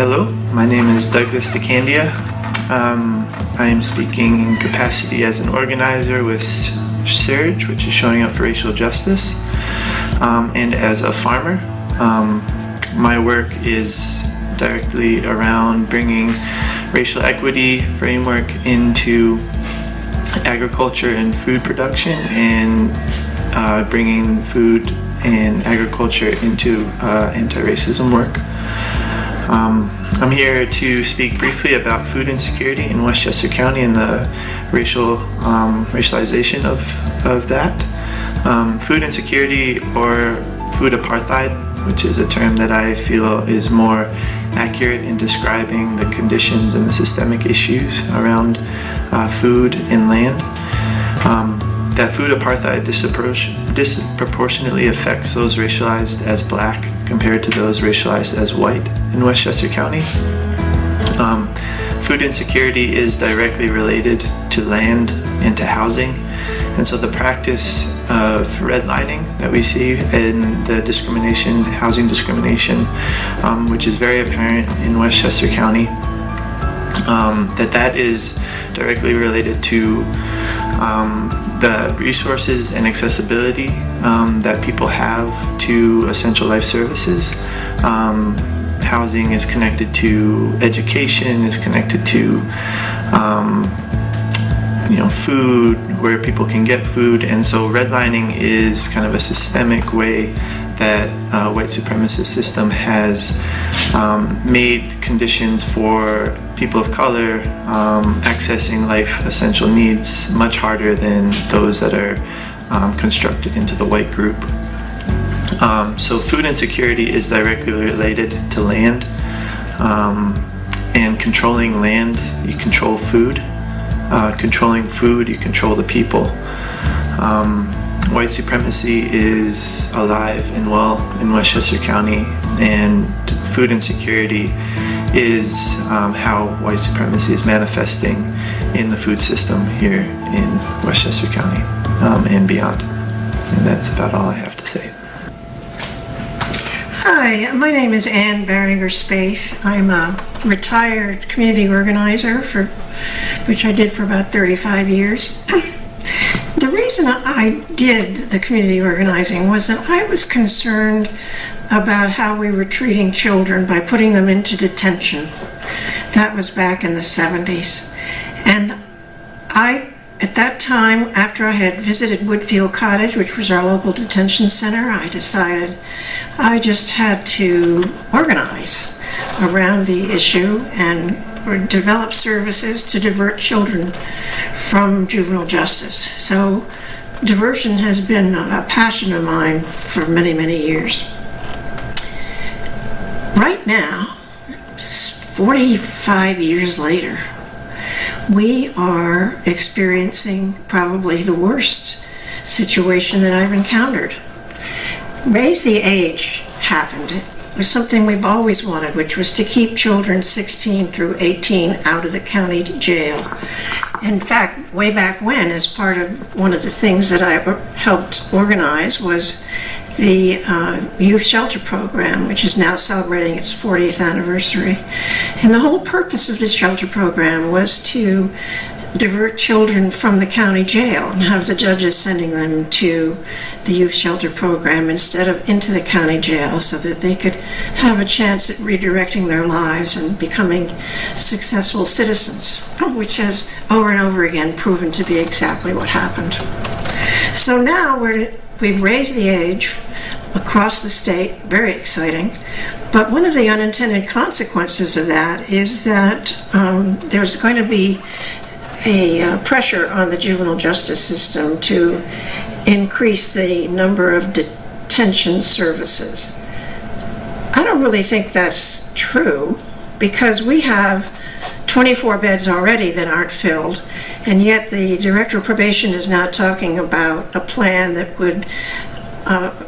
Hello, my name is Douglas DeCandia. I am speaking in capacity as an organizer with SURJ, which is Showing Up for Racial Justice, and as a farmer. My work is directly around bringing racial equity framework into agriculture and food production, and bringing food and agriculture into anti-racism work. I'm here to speak briefly about food insecurity in Westchester County and the racialization of that. Food insecurity, or food apartheid, which is a term that I feel is more accurate in describing the conditions and the systemic issues around food and land. That food apartheid disproportionately affects those racialized as Black compared to those racialized as white in Westchester County. Food insecurity is directly related to land and to housing, and so the practice of redlining that we see in the discrimination, housing discrimination, which is very apparent in Westchester County, that is directly related to the resources and accessibility that people have to essential life services. Housing is connected to education, is connected to food, where people can get food, and so redlining is kind of a systemic way that white supremacist system has made conditions for people of color accessing life essential needs much harder than those that are constructed into the white group. So food insecurity is directly related to land, and controlling land, you control food. Controlling food, you control the people. White supremacy is alive and well in Westchester County, and food insecurity is how white supremacy is manifesting in the food system here in Westchester County and beyond. And that's about all I have to say. Hi, my name is Barringer Spaeth. I'm a retired community organizer, which I did for about 35 years. The reason I did the community organizing was that I was concerned about how we were treating children by putting them into detention. That was back in the 70s. And at that time, after I had visited Woodfield Cottage, which was our local detention center, I decided I just had to organize around the issue and develop services to divert children from juvenile justice. So diversion has been a passion of mine for many, many years. Right now, 45 years later, we are experiencing probably the worst situation that I've encountered. Raise the Age happened. It was something we've always wanted, which was to keep children 16 through 18 out of the county jail. In fact, way back when, as part of one of the things that I helped organize, was the youth shelter program, which is now celebrating its 40th anniversary. And the whole purpose of this shelter program was to divert children from the county jail and have the judges sending them to the youth shelter program instead of into the county jail, so that they could have a chance at redirecting their lives and becoming successful citizens, which has over and over again proven to be exactly what happened. So now we've raised the age across the state, very exciting. But one of the unintended consequences of that is that there's going to be a pressure on the juvenile justice system to increase the number of detention services. I don't really think that's true, because we have 24 beds already that aren't filled, and yet the Director of Probation is now talking about a plan that would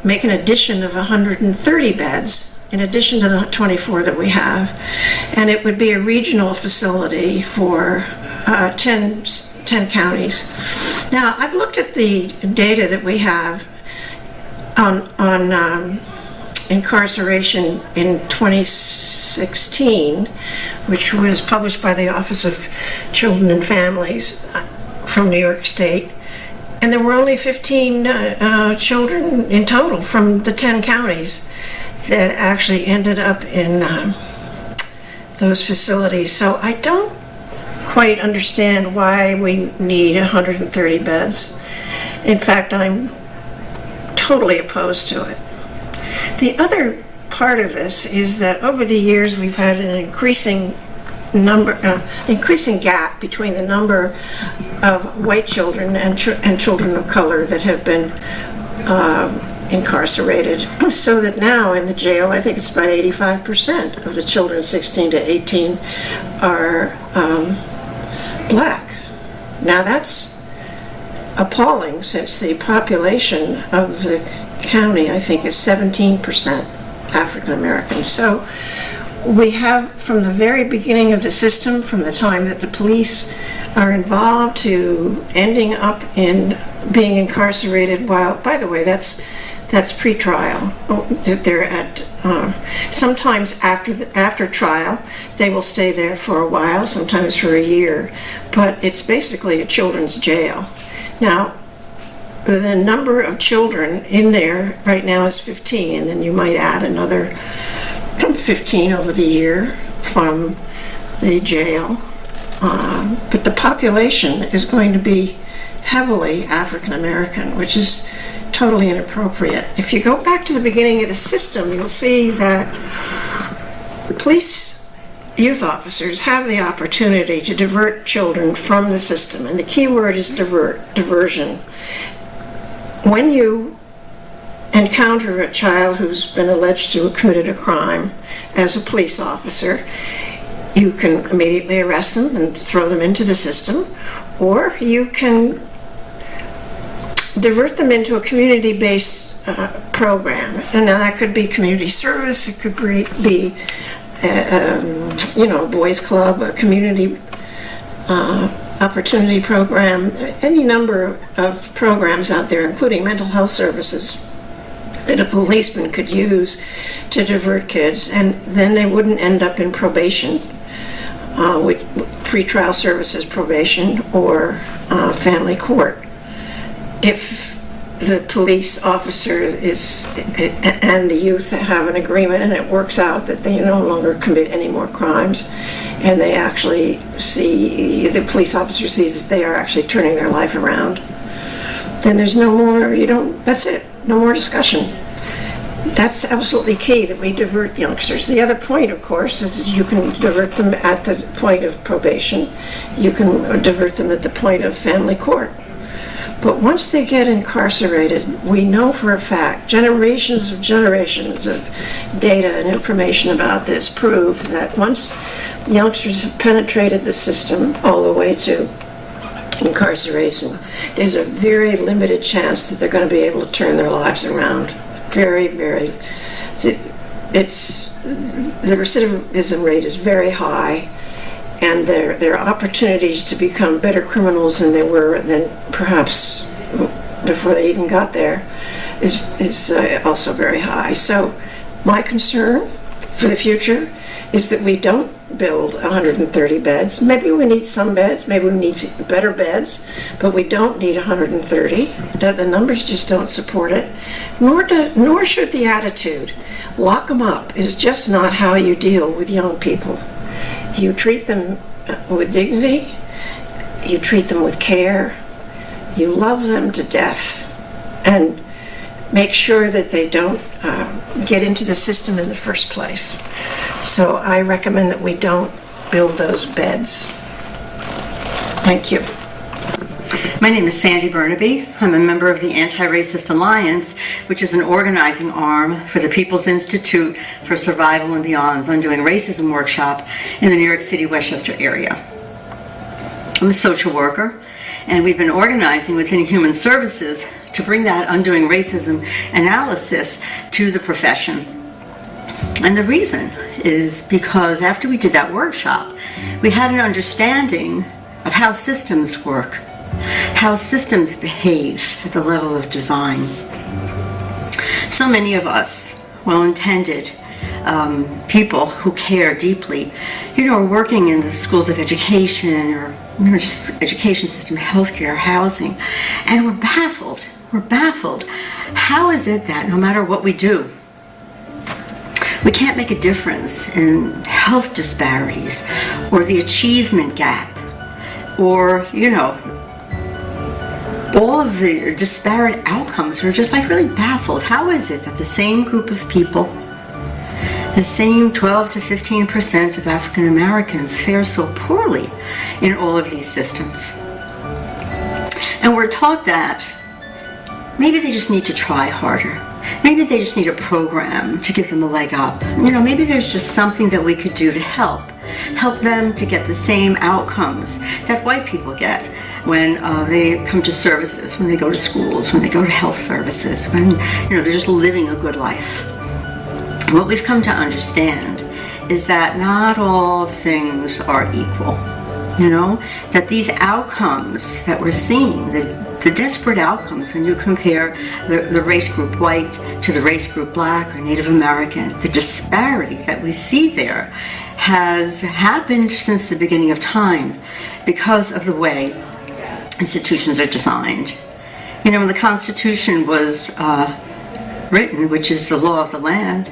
make an addition of 130 beds in addition to the 24 that we have, and it would be a regional facility for 10 counties. Now, I've looked at the data that we have on incarceration in 2016, which was published by the Office of Children and Families from New York State. And there were only 15 children in total from the 10 counties that actually ended up in those facilities. So I don't quite understand why we need 130 beds. In fact, I'm totally opposed to it. The other part of this is that over the years we've had an increasing gap between the number of white children and children of color that have been incarcerated, so that now in the jail, I think it's about 85% of the children 16 to 18 are black. Now that's appalling, since the population of the county, I think, is 17% African American. So we have, from the very beginning of the system, from the time that the police are involved to ending up in being incarcerated, while, by the way, that's pre-trial. That they're at sometimes after trial, they will stay there for a while, sometimes for a year, but it's basically a children's jail. Now, the number of children in there right now is 15, and then you might add another 15 over the year from the jail. But the population is going to be heavily African American, which is totally inappropriate. If you go back to the beginning of the system, you'll see that police youth officers have the opportunity to divert children from the system, and the key word is diversion. When you encounter a child who's been alleged to have committed a crime as a police officer, you can immediately arrest them and throw them into the system, or you can divert them into a community-based program. And now that could be community service, it could be boys club, a community opportunity program, any number of programs out there, including mental health services, that a policeman could use to divert kids, and then they wouldn't end up in probation, pretrial services probation, or family court. If the police officer and the youth have an agreement and it works out that they no longer commit any more crimes, and they actually the police officer sees that they are actually turning their life around, then there's no more, that's it, no more discussion. That's absolutely key, that we divert youngsters. The other point, of course, is you can divert them at the point of probation. You can divert them at the point of family court. But once they get incarcerated, we know for a fact, generations of data and information about this prove that once youngsters have penetrated the system all the way to incarceration, there's a very limited chance that they're going to be able to turn their lives around. The recidivism rate is very high, and their opportunities to become better criminals than they were than perhaps before they even got there is also very high. So my concern for the future is that we don't build 130 beds. Maybe we need some beds, maybe we need better beds, but we don't need 130. The numbers just don't support it. Nor should the attitude, lock them up, is just not how you deal with young people. You treat them with dignity, you treat them with care, you love them to death, and make sure that they don't get into the system in the first place. So I recommend that we don't build those beds. Thank you. My name is Sandy Burnaby. I'm a member of the Antiracist Alliance, which is an organizing arm for the People's Institute for Survival and Beyond's Undoing Racism workshop in the New York City, Westchester area. I'm a social worker, and we've been organizing within Human Services to bring that undoing racism analysis to the profession. And the reason is because after we did that workshop, we had an understanding of how systems work, how systems behave at the level of design. So many of us well-intended people who care deeply, are working in the schools of education or just education system, healthcare, housing, and we're baffled. We're baffled. How is it that no matter what we do, we can't make a difference in health disparities or the achievement gap or, all of the disparate outcomes? We're just really baffled. How is it that the same group of people, the same 12 to 15% of African Americans fare so poorly in all of these systems? And we're taught that maybe they just need to try harder. Maybe they just need a program to give them a leg up. Maybe there's just something that we could do to help them to get the same outcomes that white people get when they come to services, when they go to schools, when they go to health services, when they're just living a good life. What we've come to understand is that not all things are equal. That these outcomes that we're seeing, the disparate outcomes when you compare the race group white to the race group black or Native American, the disparity that we see there has happened since the beginning of time because of the way institutions are designed. When the Constitution was written, which is the law of the land,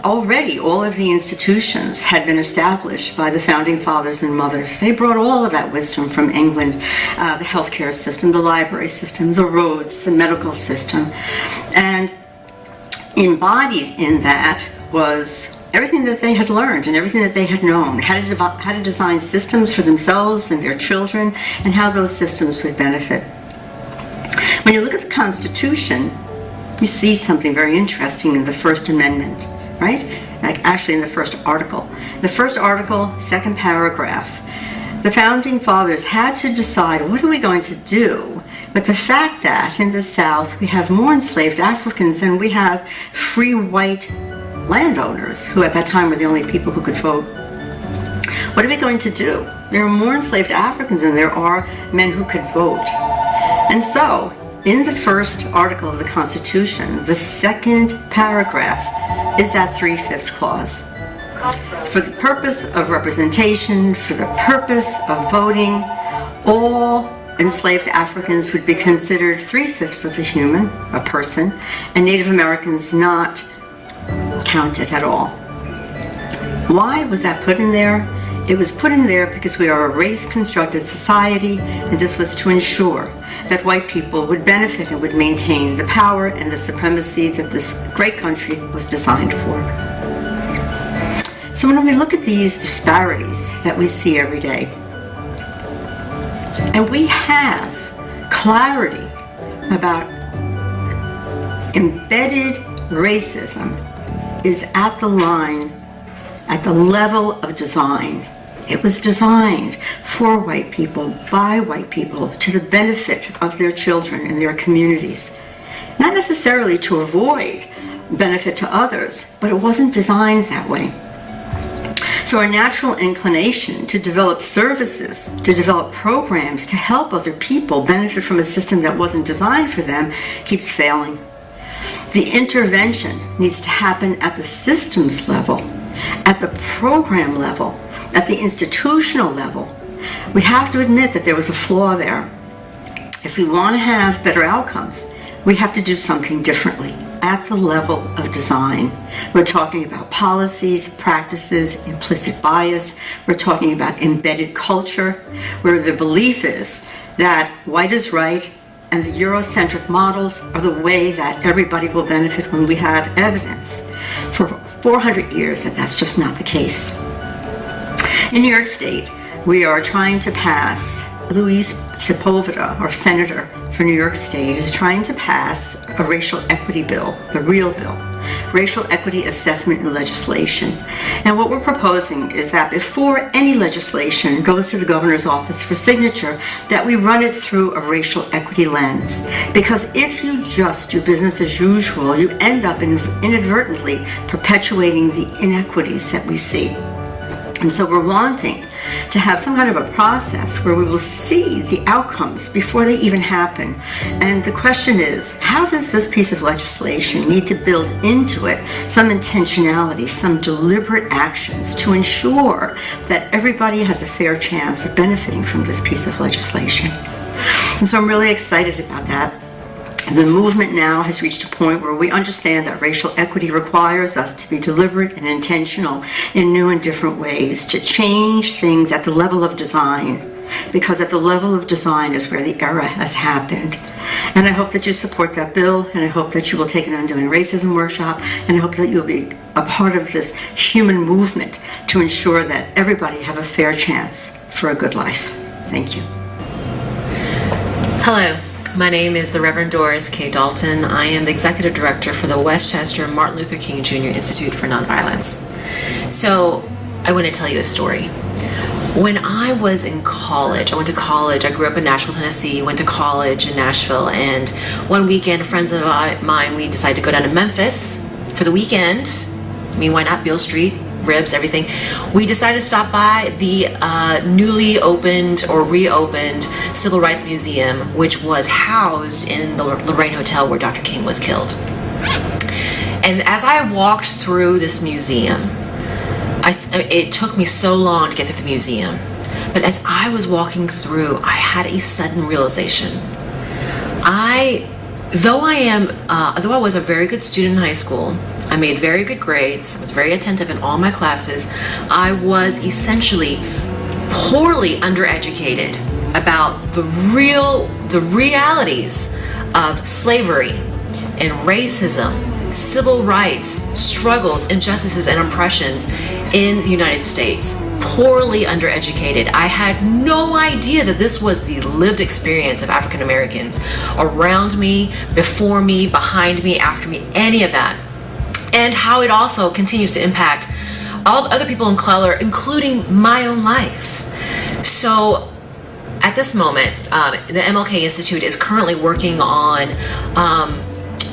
already all of the institutions had been established by the founding fathers and mothers. They brought all of that wisdom from England, the healthcare system, the library system, the roads, the medical system. And embodied in that was everything that they had learned and everything that they had known, how to design systems for themselves and their children, and how those systems would benefit. When you look at the Constitution, you see something very interesting in the First Amendment. Right? Actually in the first article. The first article, second paragraph. The founding fathers had to decide, what are we going to do with the fact that in the South we have more enslaved Africans than we have free white landowners, who at that time were the only people who could vote. What are we going to do? There are more enslaved Africans than there are men who could vote. And so, in the first article of the Constitution, the second paragraph is that 3/5 clause. For the purpose of representation, for the purpose of voting, all enslaved Africans would be considered 3/5 of a human, a person, and Native Americans not counted at all. Why was that put in there? It was put in there because we are a race-constructed society, and this was to ensure that white people would benefit and would maintain the power and the supremacy that this great country was designed for. So when we look at these disparities that we see every day, and we have clarity about embedded racism is at the line, at the level of design. It was designed for white people, by white people, to the benefit of their children and their communities. Not necessarily to avoid benefit to others, but it wasn't designed that way. So our natural inclination to develop services, to develop programs to help other people benefit from a system that wasn't designed for them keeps failing. The intervention needs to happen at the systems level, at the program level, at the institutional level. We have to admit that there was a flaw there. If we want to have better outcomes, we have to do something differently at the level of design. We're talking about policies, practices, implicit bias. We're talking about embedded culture, where the belief is that white is right and the Eurocentric models are the way that everybody will benefit, when we have evidence for 400 years that that's just not the case. In New York State, we are trying to pass, Luis Sepulveda, our senator for New York State, is trying to pass a racial equity bill, the real bill, racial equity assessment and legislation. And what we're proposing is that before any legislation goes to the governor's office for signature, that we run it through a racial equity lens. Because if you just do business as usual, you end up inadvertently perpetuating the inequities that we see. And so we're wanting to have some kind of a process where we will see the outcomes before they even happen. And the question is, how does this piece of legislation need to build into it some intentionality, some deliberate actions to ensure that everybody has a fair chance of benefiting from this piece of legislation? And so I'm really excited about that. The movement now has reached a point where we understand that racial equity requires us to be deliberate and intentional in new and different ways, to change things at the level of design, because at the level of design is where the error has happened. And I hope that you support that bill, and I hope that you will take an Undoing Racism workshop, and I hope that you'll be a part of this human movement to ensure that everybody have a fair chance for a good life. Thank you. Hello. My name is the Reverend Doris K Dalton. I am the Executive Director for the Westchester Martin Luther King Jr. Institute for Nonviolence. So, I want to tell you a story. When I was in college, I went to college. I grew up in Nashville, Tennessee, went to college in Nashville, and one weekend, friends of mine, we decided to go down to Memphis for the weekend. I mean, why not? Beale Street, ribs, everything. We decided to stop by the newly opened or reopened Civil Rights Museum, which was housed in the Lorraine Hotel where Dr. King was killed. And as I walked through this museum, it took me so long to get through the museum, but as I was walking through, I had a sudden realization. Though I was a very good student in high school, I made very good grades, I was very attentive in all my classes, I was essentially poorly undereducated about the realities of slavery and racism, civil rights, struggles, injustices, and oppressions in the United States. Poorly undereducated. I had no idea that this was the lived experience of African Americans around me, before me, behind me, after me, any of that. And how it also continues to impact all the other people in color, including my own life. So at this moment, the MLK Institute is currently working on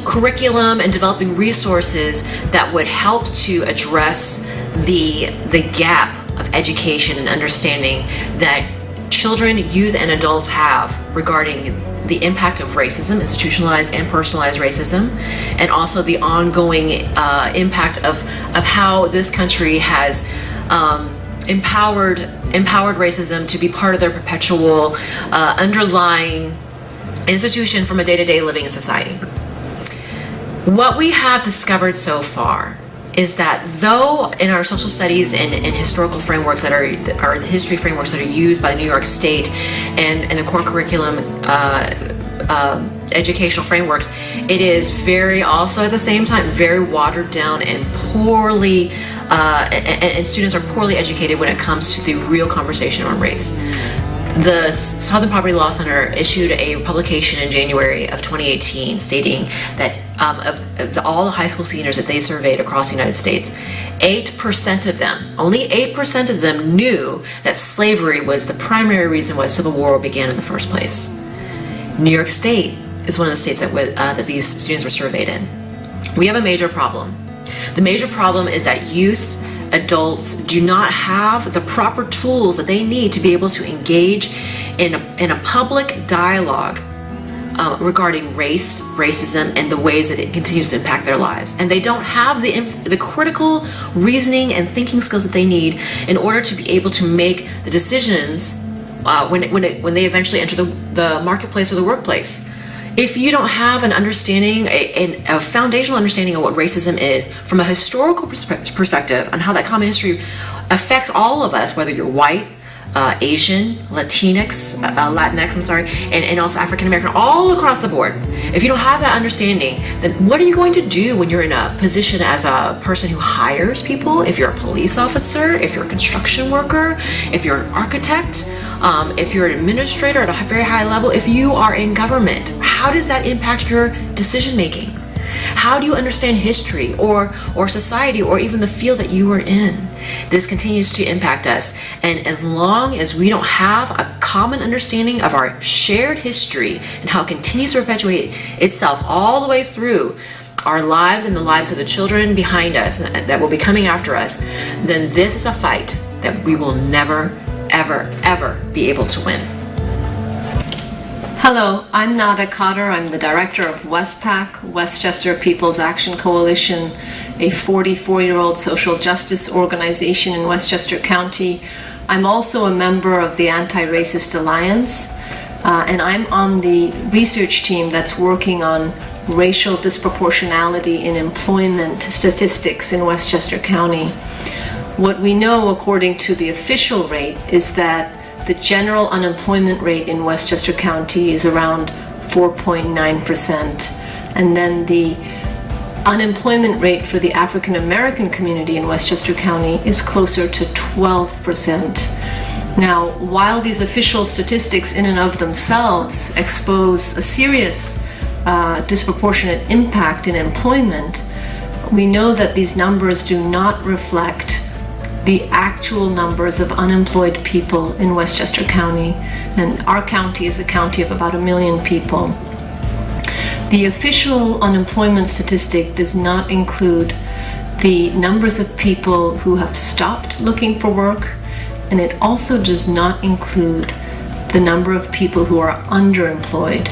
curriculum and developing resources that would help to address the gap of education and understanding that children, youth, and adults have regarding the impact of racism, institutionalized and personalized racism, and also the ongoing impact of how this country has empowered racism to be part of their perpetual underlying institution from a day-to-day living in society. What we have discovered so far is that though in our social studies and historical frameworks that are the history frameworks that are used by New York State and the core curriculum educational frameworks, it is very also at the same time very watered down and poorly and students are poorly educated when it comes to the real conversation on race. The Southern Poverty Law Center issued a publication in January of 2018 stating that of all the high school seniors that they surveyed across the United States, 8% of them, only 8% of them knew that slavery was the primary reason why the Civil War began in the first place. New York State is one of the states that these students were surveyed in. We have a major problem. The major problem is that youth, adults do not have the proper tools that they need to be able to engage in a public dialogue regarding race, racism, and the ways that it continues to impact their lives. And they don't have the critical reasoning and thinking skills that they need in order to be able to make the decisions when they eventually enter the marketplace or the workplace. If you don't have an understanding, a foundational understanding of what racism is from a historical perspective on how that common history affects all of us, whether you're white, Asian, Latinx, and also African American, all across the board. If you don't have that understanding, then what are you going to do when you're in a position as a person who hires people? If you're a police officer, if you're a construction worker, if you're an architect, if you're an administrator at a very high level, if you are in government, how does that impact your decision making? How do you understand history or society or even the field that you are in? This continues to impact us, and as long as we don't have a common understanding of our shared history and how it continues to perpetuate itself all the way through our lives and the lives of the children behind us that will be coming after us, then this is a fight that we will never ever, ever be able to win. Hello, I'm Khader. I'm the director of WESPAC, Westchester People's Action Coalition, a 44-year-old social justice organization in Westchester County. I'm also a member of the Antiracist Alliance, and I'm on the research team that's working on racial disproportionality in employment statistics in Westchester County. What we know, according to the official rate, is that the general unemployment rate in Westchester County is around 4.9%. And then the unemployment rate for the African American community in Westchester County is closer to 12%. Now, while these official statistics in and of themselves expose a serious disproportionate impact in employment, we know that these numbers do not reflect the actual numbers of unemployed people in Westchester County, and our county is a county of about 1 million people. The official unemployment statistic does not include the numbers of people who have stopped looking for work, and it also does not include the number of people who are underemployed,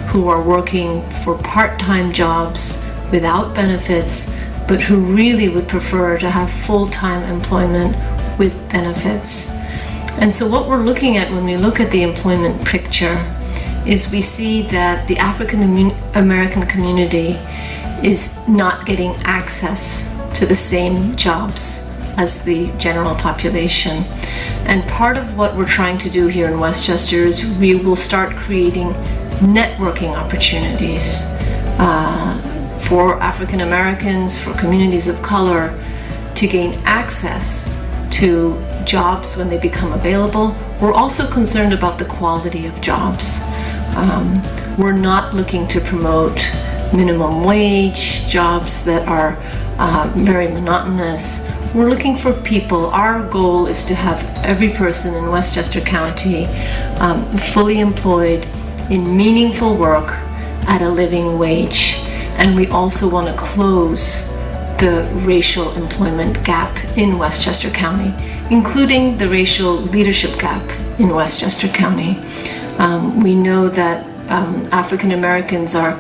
who are working for part-time jobs without benefits, but who really would prefer to have full-time employment with benefits. And so what we're looking at when we look at the employment picture is we see that the African American community is not getting access to the same jobs as the general population. And part of what we're trying to do here in Westchester is we will start creating networking opportunities for African Americans, for communities of color, to gain access to jobs when they become available. We're also concerned about the quality of jobs. We're not looking to promote minimum wage jobs that are very monotonous. We're looking for people. Our goal is to have every person in Westchester County fully employed in meaningful work at a living wage. And we also want to close the racial employment gap in Westchester County, including the racial leadership gap in Westchester County. We know that African Americans are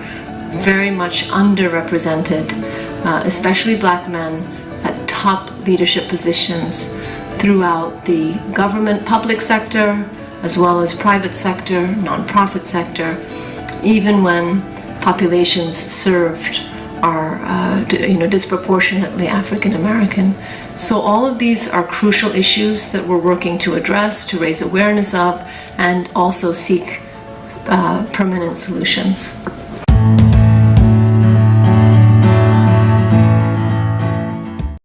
very much underrepresented, especially Black men, at top leadership positions throughout the government public sector, as well as private sector, nonprofit sector, even when populations served are disproportionately African American. So all of these are crucial issues that we're working to address, to raise awareness of, and also seek permanent solutions.